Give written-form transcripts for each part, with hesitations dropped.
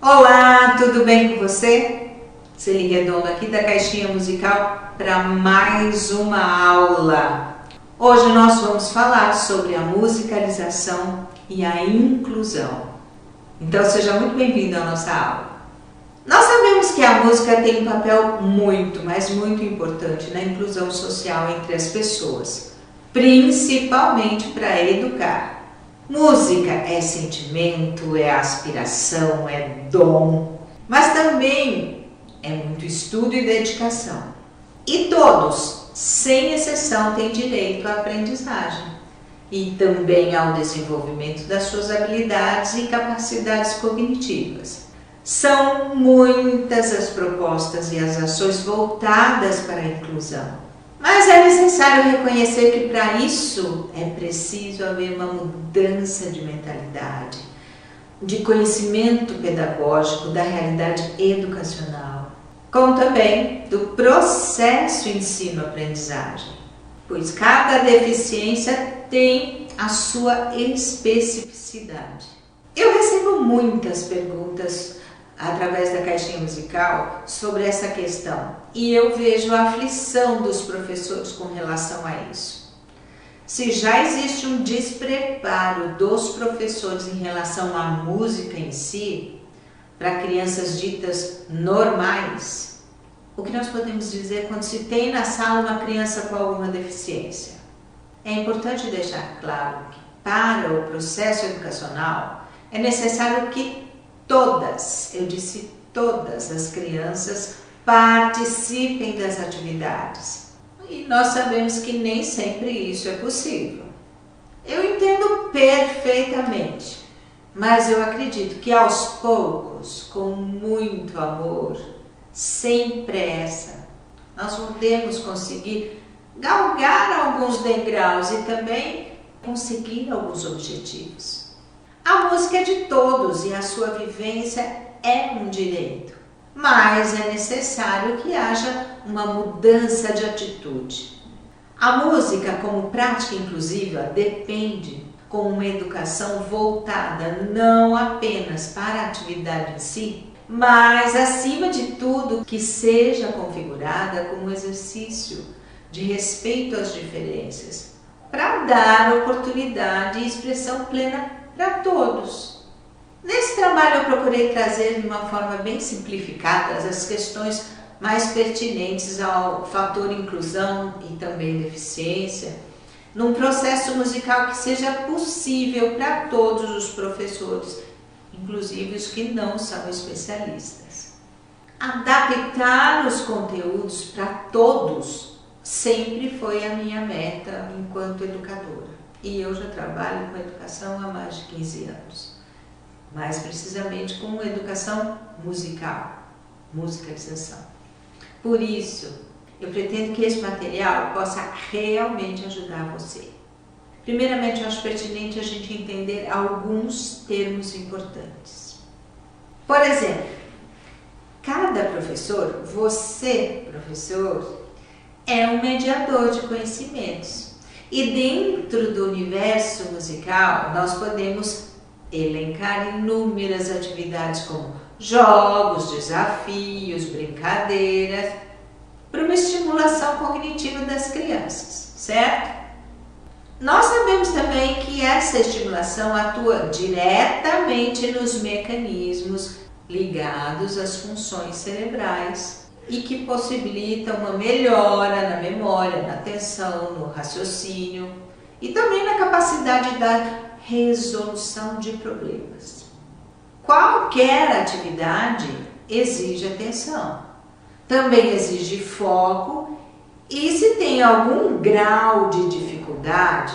Olá, tudo bem com você? Celi Redondo aqui da Caixinha Musical para mais uma aula. Hoje nós vamos falar sobre a musicalização e a inclusão. Então seja muito bem-vindo à nossa aula. Nós sabemos que a música tem um papel muito, mas muito importante na inclusão social entre as pessoas, principalmente para educar. Música é sentimento, é aspiração, é dom, mas também é muito estudo e dedicação. E todos, sem exceção, têm direito à aprendizagem e também ao desenvolvimento das suas habilidades e capacidades cognitivas. São muitas as propostas e as ações voltadas para a inclusão. Mas é necessário reconhecer que para isso é preciso haver uma mudança de mentalidade, de conhecimento pedagógico, da realidade educacional, como também do processo ensino-aprendizagem, pois cada deficiência tem a sua especificidade. Eu recebo muitas perguntas através da Caixinha Musical sobre essa questão e eu vejo a aflição dos professores com relação a isso. Se já existe um despreparo dos professores em relação à música em si, para crianças ditas normais, o que nós podemos dizer quando se tem na sala uma criança com alguma deficiência? É importante deixar claro que para o processo educacional é necessário que todas, eu disse todas as crianças participem das atividades. E nós sabemos que nem sempre isso é possível. Eu entendo perfeitamente, mas eu acredito que aos poucos, com muito amor, sem pressa, nós podemos conseguir galgar alguns degraus e também conseguir alguns objetivos. A música é de todos e a sua vivência é um direito, mas é necessário que haja uma mudança de atitude. A música, como prática inclusiva, depende com uma educação voltada não apenas para a atividade em si, mas, acima de tudo, que seja configurada como um exercício de respeito às diferenças, para dar oportunidade e expressão plena para todos. Nesse trabalho eu procurei trazer de uma forma bem simplificada as questões mais pertinentes ao fator inclusão e também deficiência, num processo musical que seja possível para todos os professores, inclusive os que não são especialistas. Adaptar os conteúdos para todos sempre foi a minha meta enquanto educadora. E eu já trabalho com educação há mais de 15 anos, mais precisamente com educação musical, musicalização. Por isso, eu pretendo que esse material possa realmente ajudar você. Primeiramente, eu acho pertinente a gente entender alguns termos importantes. Por exemplo, cada professor, você, professor, é um mediador de conhecimentos. E dentro do universo musical, nós podemos elencar inúmeras atividades como jogos, desafios, brincadeiras, para uma estimulação cognitiva das crianças, certo? Nós sabemos também que essa estimulação atua diretamente nos mecanismos ligados às funções cerebrais e que possibilita uma melhora na memória, na atenção, no raciocínio e também na capacidade da resolução de problemas. Qualquer atividade exige atenção, também exige foco e se tem algum grau de dificuldade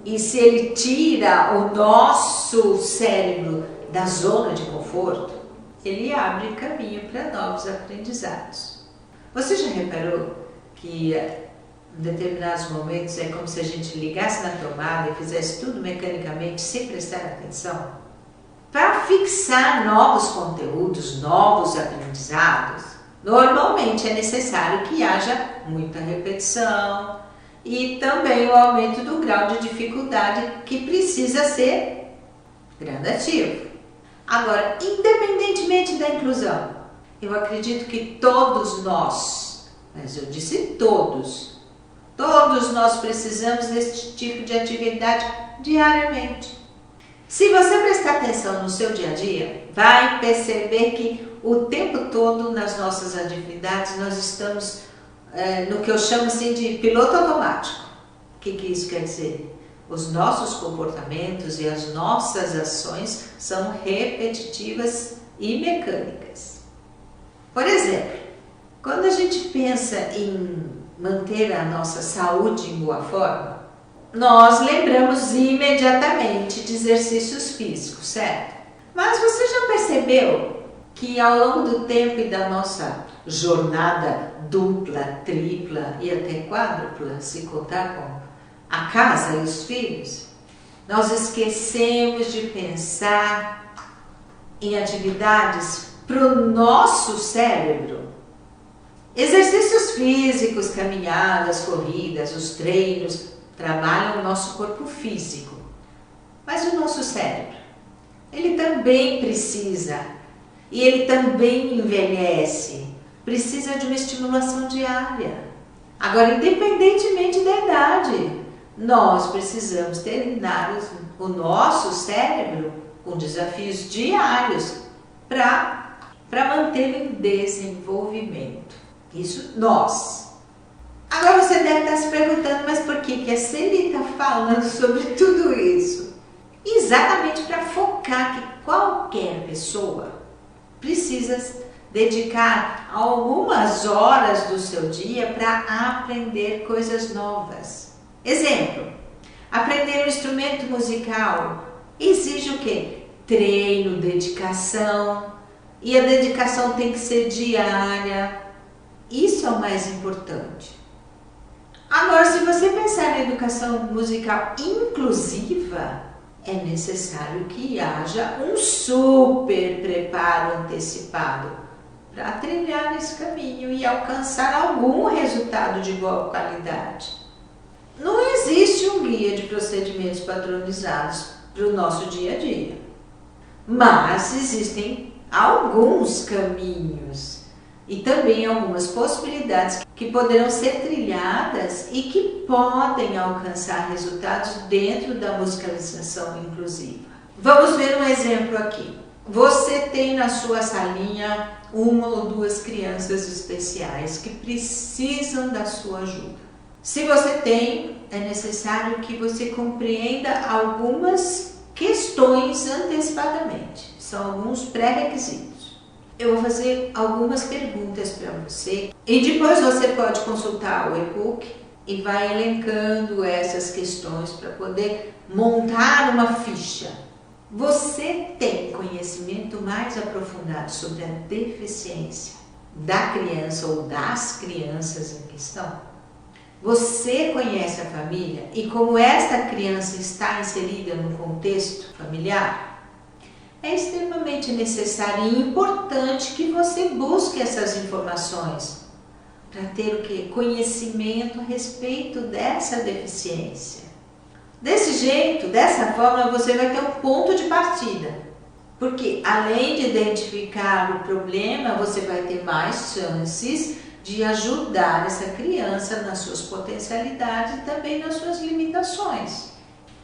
e se ele tira o nosso cérebro da zona de conforto, ele abre caminho para novos aprendizados. Você já reparou que em determinados momentos é como se a gente ligasse na tomada e fizesse tudo mecanicamente sem prestar atenção? Para fixar novos conteúdos, novos aprendizados, normalmente é necessário que haja muita repetição e também o aumento do grau de dificuldade que precisa ser gradativo. Agora, independentemente da inclusão, eu acredito que todos nós, mas eu disse todos nós precisamos desse tipo de atividade diariamente. Se você prestar atenção no seu dia a dia, vai perceber que o tempo todo nas nossas atividades nós estamos no que eu chamo assim de piloto automático. O que isso quer dizer? Os nossos comportamentos e as nossas ações são repetitivas e mecânicas. Por exemplo, quando a gente pensa em manter a nossa saúde em boa forma, nós lembramos imediatamente de exercícios físicos, certo? Mas você já percebeu que ao longo do tempo e da nossa jornada dupla, tripla e até quádrupla, se contar com a casa e os filhos, nós esquecemos de pensar em atividades para o nosso cérebro? Exercícios físicos, caminhadas, corridas, os treinos trabalham o nosso corpo físico, mas o nosso cérebro, ele também precisa, e ele também envelhece, precisa de uma estimulação diária. Agora, independentemente da idade, nós precisamos treinar o nosso cérebro com desafios diários para manter em desenvolvimento. Isso nós. Agora você deve estar se perguntando, mas por que a Celi está falando sobre tudo isso? Exatamente para focar que qualquer pessoa precisa dedicar algumas horas do seu dia para aprender coisas novas. Exemplo, aprender um instrumento musical exige o quê? Treino, dedicação, e a dedicação tem que ser diária. Isso é o mais importante. Agora, se você pensar na educação musical inclusiva, é necessário que haja um super preparo antecipado para trilhar esse caminho e alcançar algum resultado de boa qualidade. Não existe um guia de procedimentos padronizados para o nosso dia a dia, mas existem alguns caminhos e também algumas possibilidades que poderão ser trilhadas e que podem alcançar resultados dentro da musicalização inclusiva. Vamos ver um exemplo aqui. Você tem na sua salinha uma ou duas crianças especiais que precisam da sua ajuda. Se você tem, é necessário que você compreenda algumas questões antecipadamente. São alguns pré-requisitos. Eu vou fazer algumas perguntas para você e depois você pode consultar o e-book e vai elencando essas questões para poder montar uma ficha. Você tem conhecimento mais aprofundado sobre a deficiência da criança ou das crianças em questão? Você conhece a família e como esta criança está inserida no contexto familiar? É extremamente necessário e importante que você busque essas informações para ter o quê? Conhecimento a respeito dessa deficiência. Desse jeito, dessa forma, você vai ter um ponto de partida. Porque além de identificar o problema, você vai ter mais chances de ajudar essa criança nas suas potencialidades e também nas suas limitações.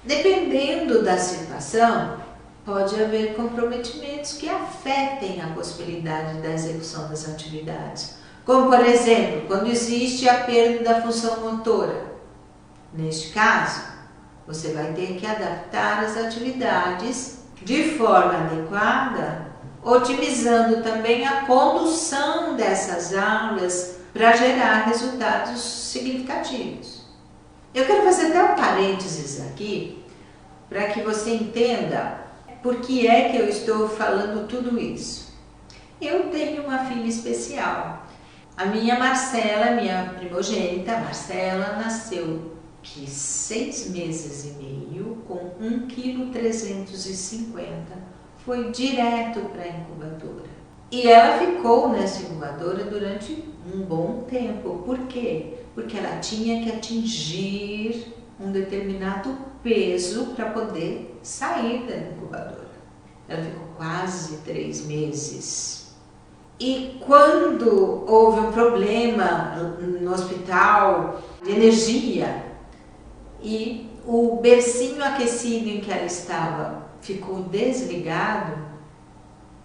Dependendo da situação, pode haver comprometimentos que afetem a possibilidade da execução das atividades. Como, por exemplo, quando existe a perda da função motora. Neste caso, você vai ter que adaptar as atividades de forma adequada, otimizando também a condução dessas aulas para gerar resultados significativos. Eu quero fazer até um parênteses aqui, para que você entenda por que é que eu estou falando tudo isso. Eu tenho uma filha especial. A minha Marcela, minha primogênita, Marcela, nasceu de 6 meses e meio, com 1,350 kg. Foi direto para a incubadora. E ela ficou nessa incubadora durante um bom tempo. Por quê? Porque ela tinha que atingir um determinado peso para poder sair da incubadora. Ela ficou quase 3 meses. E quando houve um problema no hospital de energia e o bercinho aquecido em que ela estava ficou desligado,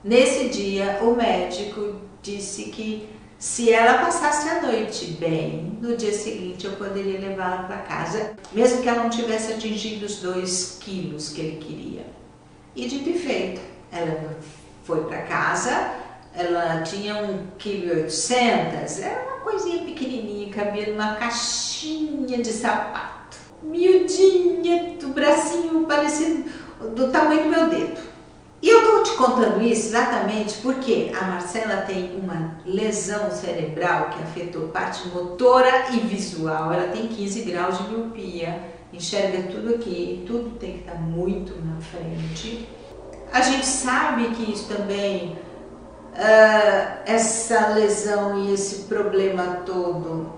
nesse dia o médico disse que se ela passasse a noite bem, no dia seguinte eu poderia levá-la para casa, mesmo que ela não tivesse atingido os 2 quilos que ele queria. E dito e feito, ela foi para casa, ela tinha 1,8 kg, era uma coisinha pequenininha, cabia numa caixinha de sapato, miudinha, do bracinho parecido do tamanho do meu dedo. E eu estou te contando isso exatamente porque a Marcela tem uma lesão cerebral que afetou parte motora e visual. Ela tem 15 graus de miopia, enxerga tudo aqui, tudo tem que estar muito na frente. A gente sabe que isso também, essa lesão e esse problema todo,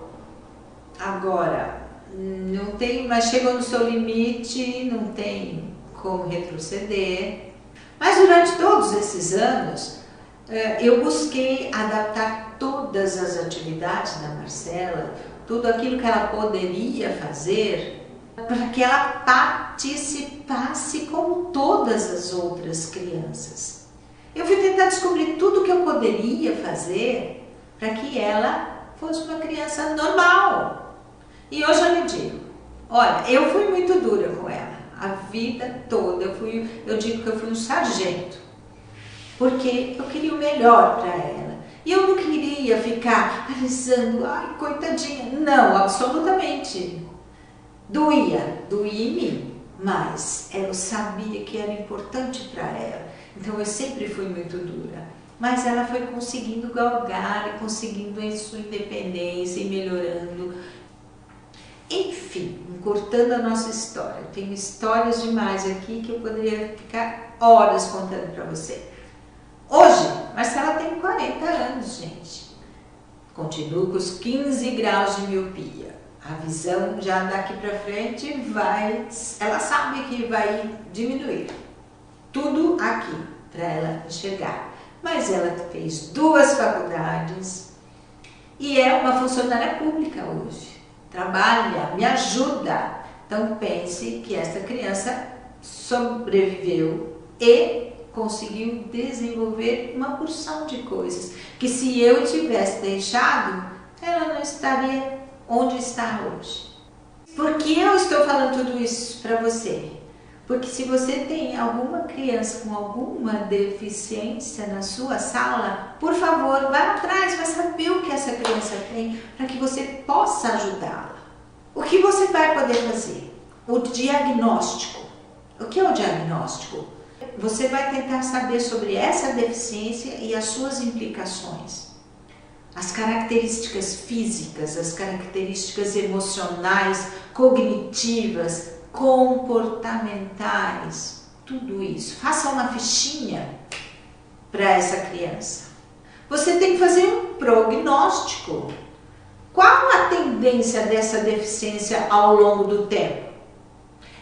agora, não tem, mas chegou no seu limite, não tem como retroceder. Mas durante todos esses anos, eu busquei adaptar todas as atividades da Marcela, tudo aquilo que ela poderia fazer, para que ela participasse como todas as outras crianças. Eu fui tentar descobrir tudo que eu poderia fazer para que ela fosse uma criança normal. E hoje eu lhe digo, olha, eu fui muito dura com ela. A vida toda, eu digo que eu fui um sargento, porque eu queria o melhor para ela. E eu não queria ficar alisando, ai, coitadinha. Não, absolutamente. Doía em mim, mas eu sabia que era importante para ela. Então eu sempre fui muito dura. Mas ela foi conseguindo galgar e conseguindo a sua independência e melhorando. Enfim, encurtando a nossa história, eu tenho histórias demais aqui que eu poderia ficar horas contando para você. Hoje, Marcela tem 40 anos, gente. Continua com os 15 graus de miopia. A visão já daqui para frente ela sabe que vai diminuir. Tudo aqui para ela enxergar. Mas ela fez 2 faculdades e é uma funcionária pública hoje. Trabalha, me ajuda. Então pense que essa criança sobreviveu e conseguiu desenvolver uma porção de coisas que se eu tivesse deixado, ela não estaria onde está hoje. Por que eu estou falando tudo isso para você? Porque se você tem alguma criança com alguma deficiência na sua sala, por favor, vá atrás, vai saber o que essa criança tem para que você possa ajudá-la. O que você vai poder fazer? O diagnóstico. O que é o diagnóstico? Você vai tentar saber sobre essa deficiência e as suas implicações. As características físicas, as características emocionais, cognitivas, comportamentais, tudo isso. Faça uma fichinha para essa criança. Você tem que fazer um prognóstico. Qual a tendência dessa deficiência ao longo do tempo?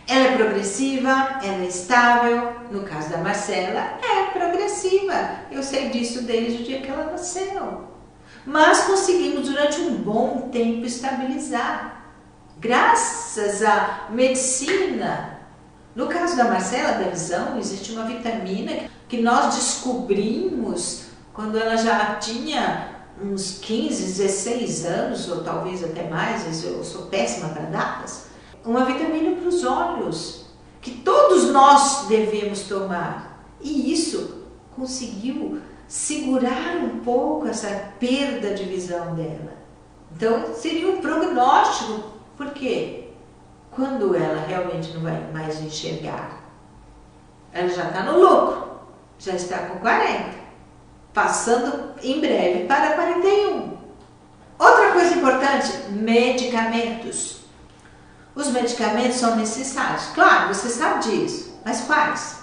Ela é progressiva? Ela é estável? No caso da Marcela, é progressiva. Eu sei disso desde o dia que ela nasceu. Mas conseguimos durante um bom tempo estabilizar. Graças à medicina. No caso da Marcela, da visão, existe uma vitamina que nós descobrimos quando ela já tinha uns 15, 16 anos, ou talvez até mais, eu sou péssima para datas. Uma vitamina para os olhos, que todos nós devemos tomar. E isso conseguiu segurar um pouco essa perda de visão dela. Então, seria um prognóstico. Por quê? Quando ela realmente não vai mais enxergar, ela já está no lucro, já está com 40, passando em breve para 41. Outra coisa importante, medicamentos. Os medicamentos são necessários, claro, você sabe disso, mas quais?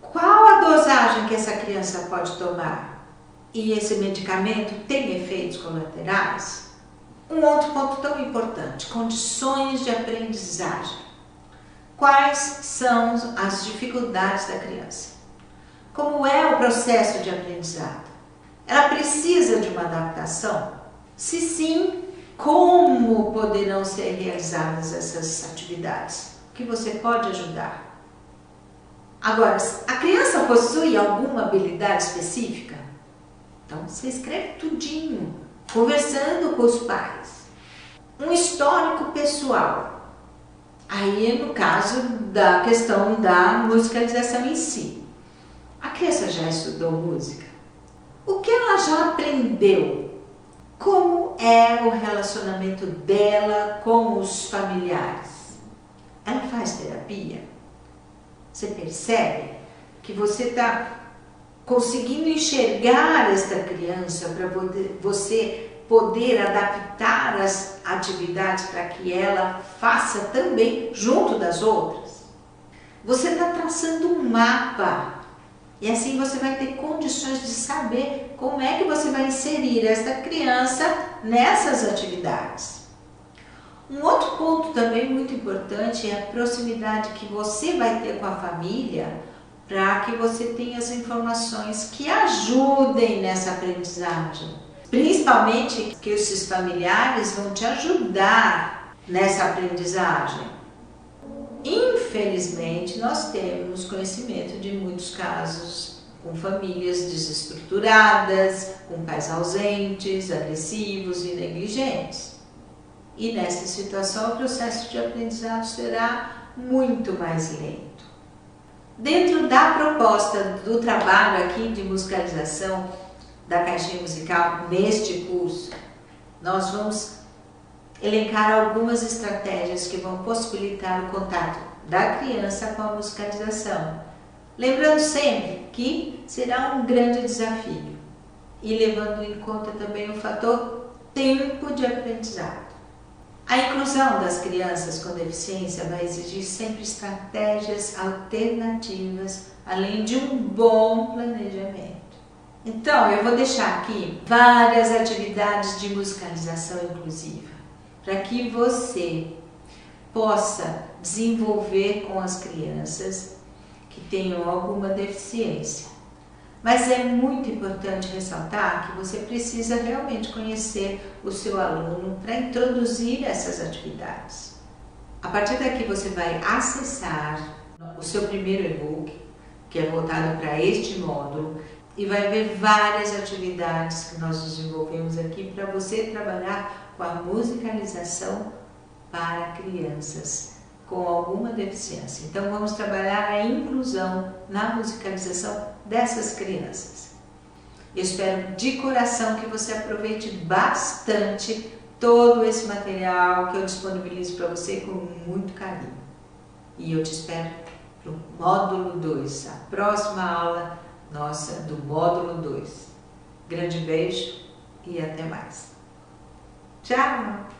Qual a dosagem que essa criança pode tomar? E esse medicamento tem efeitos colaterais? Um outro ponto tão importante, condições de aprendizagem. Quais são as dificuldades da criança? Como é o processo de aprendizado? Ela precisa de uma adaptação? Se sim, como poderão ser realizadas essas atividades? O que você pode ajudar? Agora, a criança possui alguma habilidade específica? Então você escreve tudinho, conversando com os pais. Um histórico pessoal. Aí no caso da questão da musicalização em si. A criança já estudou música? O que ela já aprendeu? Como é o relacionamento dela com os familiares? Ela faz terapia? Você percebe que você está conseguindo enxergar esta criança para você poder adaptar as atividades para que ela faça também junto das outras? Você está traçando um mapa e assim você vai ter condições de saber como é que você vai inserir esta criança nessas atividades. Um outro ponto também muito importante é a proximidade que você vai ter com a família para que você tenha as informações que ajudem nessa aprendizagem. Principalmente que esses familiares vão te ajudar nessa aprendizagem. Infelizmente, nós temos conhecimento de muitos casos com famílias desestruturadas, com pais ausentes, agressivos e negligentes. E nessa situação, o processo de aprendizado será muito mais lento. Dentro da proposta do trabalho aqui de musicalização da caixinha musical neste curso, nós vamos elencar algumas estratégias que vão possibilitar o contato da criança com a musicalização. Lembrando sempre que será um grande desafio e levando em conta também o fator tempo de aprendizado. A inclusão das crianças com deficiência vai exigir sempre estratégias alternativas, além de um bom planejamento. Então, eu vou deixar aqui várias atividades de musicalização inclusiva, para que você possa desenvolver com as crianças que tenham alguma deficiência. Mas é muito importante ressaltar que você precisa realmente conhecer o seu aluno para introduzir essas atividades. A partir daqui você vai acessar o seu primeiro e-book, que é voltado para este módulo, e vai ver várias atividades que nós desenvolvemos aqui para você trabalhar com a musicalização para crianças com alguma deficiência. Então vamos trabalhar a inclusão na musicalização dessas crianças. Eu espero de coração que você aproveite bastante todo esse material que eu disponibilizo para você com muito carinho. E eu te espero para o módulo 2, a próxima aula nossa do módulo 2. Grande beijo e até mais. Tchau!